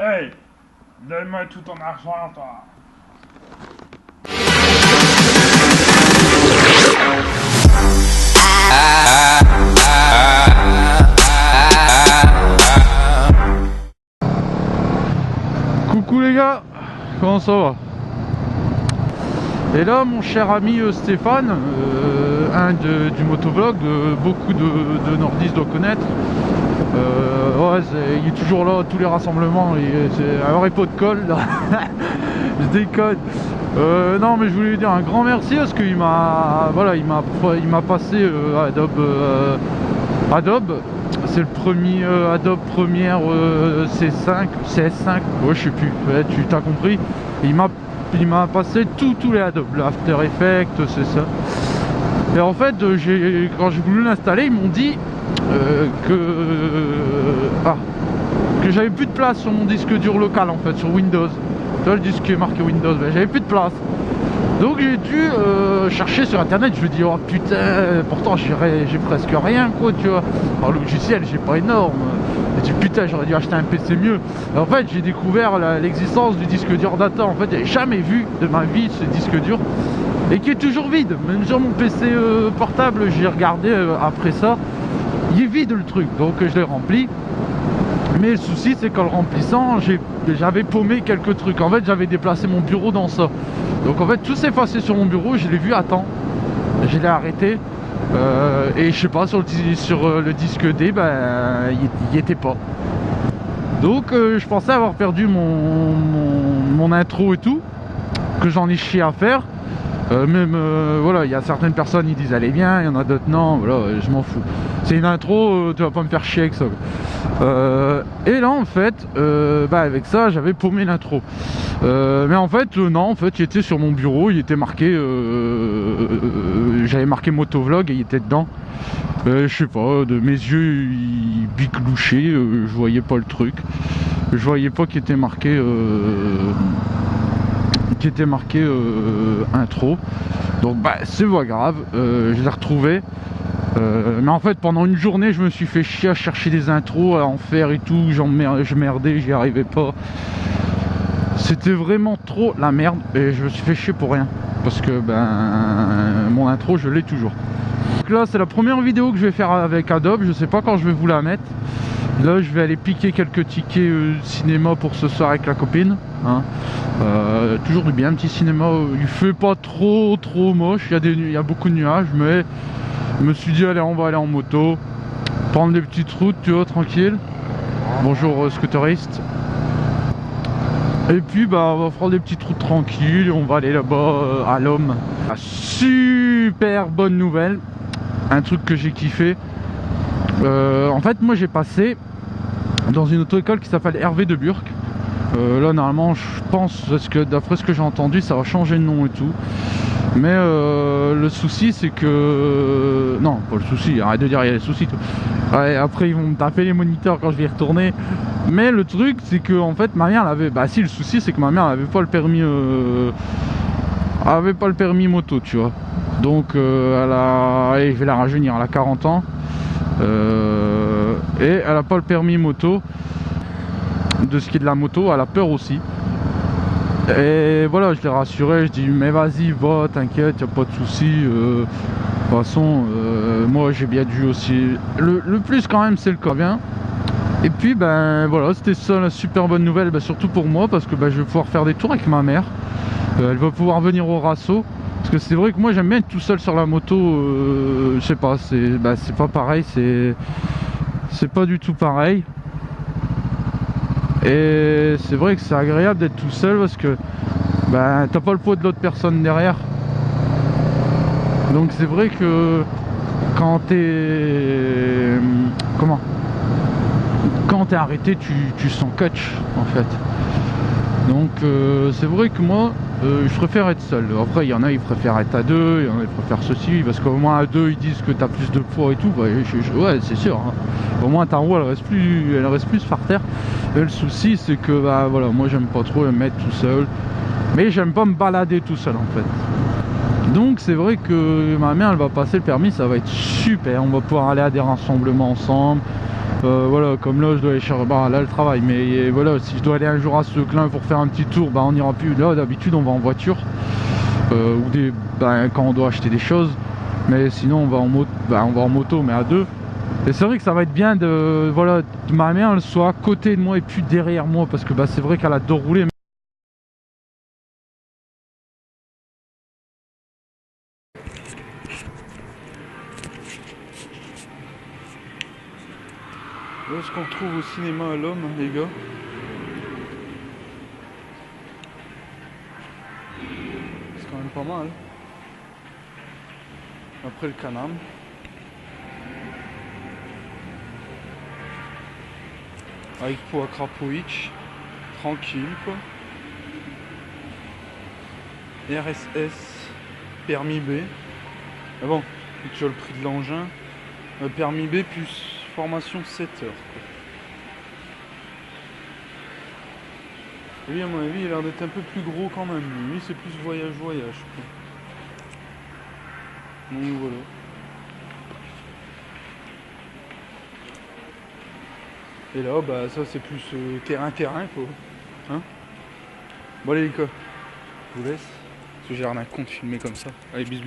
Hey, donne-moi tout ton argent, toi. Coucou les gars, comment ça va? Et là mon cher ami Stéphane, du motovlog, beaucoup de nordistes doivent connaître. Ouais, il est toujours là à tous les rassemblements, alors il n'y a pas de colle là. Je déconne. Non mais je voulais lui dire un grand merci parce qu'il m'a passé Adobe. C'est le premier Adobe Premiere C5, CS5, ouais je sais plus, ouais, tu t'as compris. Il m'a passé tous les Adobe, l'After Effects, c'est ça. Et en fait, quand j'ai voulu l'installer, ils m'ont dit que j'avais plus de place sur mon disque dur local en fait, sur Windows. Tu vois le disque qui est marqué Windows, ben, j'avais plus de place. Donc j'ai dû chercher sur internet, je me dis oh putain, pourtant j'ai presque rien quoi, tu vois. Alors le logiciel j'ai pas énorme. J'ai dit putain, j'aurais dû acheter un PC mieux. Et en fait j'ai découvert l'existence du disque dur data. En fait j'avais jamais vu de ma vie ce disque dur. Et qui est toujours vide. Même sur mon PC portable, j'ai regardé après ça. Il est vide le truc, donc je l'ai rempli. Mais le souci c'est qu'en le remplissant, j'avais paumé quelques trucs. En fait j'avais déplacé mon bureau dans ça. Donc en fait tout s'est effacé sur mon bureau, je l'ai vu à temps. Je l'ai arrêté. Et je sais pas, sur le disque D, ben, il n'y était pas. Donc je pensais avoir perdu mon intro et tout. Que j'en ai chié à faire. Voilà, il y a certaines personnes qui disent elle est bien, il y en a d'autres non, voilà, je m'en fous. C'est une intro, tu vas pas me faire chier avec ça. Et là en fait, avec ça j'avais paumé l'intro. Mais en fait, non, en fait il était sur mon bureau, il était marqué, j'avais marqué motovlog et il était dedans. Je sais pas, de mes yeux ils biclouchaient, je voyais pas le truc. Je voyais pas qu'il était marqué intro, donc c'est pas grave, je l'ai retrouvé. Mais en fait pendant une journée je me suis fait chier à chercher des intros, à en faire et tout, je merdais, j'y arrivais pas, c'était vraiment trop la merde et je me suis fait chier pour rien parce que mon intro je l'ai toujours. Donc là c'est la première vidéo que je vais faire avec Adobe, je sais pas quand je vais vous la mettre. Là je vais aller piquer quelques tickets cinéma pour ce soir avec la copine, hein. Toujours du bien, petit cinéma, il fait pas trop moche, il y a beaucoup de nuages, mais je me suis dit allez on va aller en moto, prendre des petites routes, tu vois, tranquille. Bonjour scooteriste. Et puis on va faire des petites routes tranquilles, on va aller là-bas à l'Homme. Super bonne nouvelle, un truc que j'ai kiffé. En fait moi j'ai passé dans une auto-école qui s'appelle Hervé de Burck. Là normalement je pense, parce que d'après ce que j'ai entendu ça va changer de nom et tout. Mais le souci c'est que... Non pas le souci, arrête de dire il y a des soucis tout. Ouais, après ils vont me taper les moniteurs quand je vais y retourner. Mais le truc c'est que en fait ma mère l'avait... si, le souci c'est que ma mère n'avait pas le permis moto, tu vois. Donc allez, je vais la rajeunir, elle a 40 ans. Et elle a pas le permis moto. De ce qui est de la moto, elle a peur aussi. Et voilà, je l'ai rassuré, je dis mais vas-y va, t'inquiète, y a pas de souci. De toute façon moi j'ai bien dû aussi. Le plus quand même c'est le cas bien. Et puis voilà, c'était ça la super bonne nouvelle, surtout pour moi parce que je vais pouvoir faire des tours avec ma mère. Elle va pouvoir venir au Rasso. Parce que c'est vrai que moi j'aime bien être tout seul sur la moto, je sais pas, c'est pas pareil, c'est pas du tout pareil. Et c'est vrai que c'est agréable d'être tout seul parce que t'as pas le poids de l'autre personne derrière. Donc c'est vrai que quand t'es arrêté tu sens catch en fait. Donc c'est vrai que moi je préfère être seul. Après il y en a ils préfèrent être à deux, il y en a ils préfèrent ceci, parce qu'au moins à deux ils disent que t'as plus de poids et tout. Ouais c'est sûr, hein. Au moins ta roue elle reste plus par terre. Et le souci c'est que voilà, moi j'aime pas trop me mettre tout seul, mais j'aime pas me balader tout seul en fait. Donc c'est vrai que ma mère elle va passer le permis, ça va être super, on va pouvoir aller à des rassemblements ensemble. Voilà, comme là je dois aller chercher, bah là le travail, mais voilà, si je dois aller un jour à Seclin pour faire un petit tour, bah on ira plus. Là d'habitude on va en voiture, ou quand on doit acheter des choses, mais sinon on va en moto, mais à deux. Et c'est vrai que ça va être bien de, voilà, ma mère elle soit à côté de moi et puis derrière moi, parce que bah c'est vrai qu'elle adore rouler. Là, ce qu'on retrouve au cinéma à l'homme, les gars. C'est quand même pas mal. Après le Canam. Avec pour Akrapovic. Tranquille, quoi. RSS. Permis B. Mais bon, tu as le prix de l'engin. Permis B plus formation 7 heures, quoi. Lui, à mon avis, il a l'air d'être un peu plus gros quand même. Lui, c'est plus voyage, quoi. Donc voilà. Et là, bah ça c'est plus terrain, quoi. Hein? Bon allez les gars, je vous laisse. Parce que j'ai rien à compte filmer comme ça. Allez, bisous.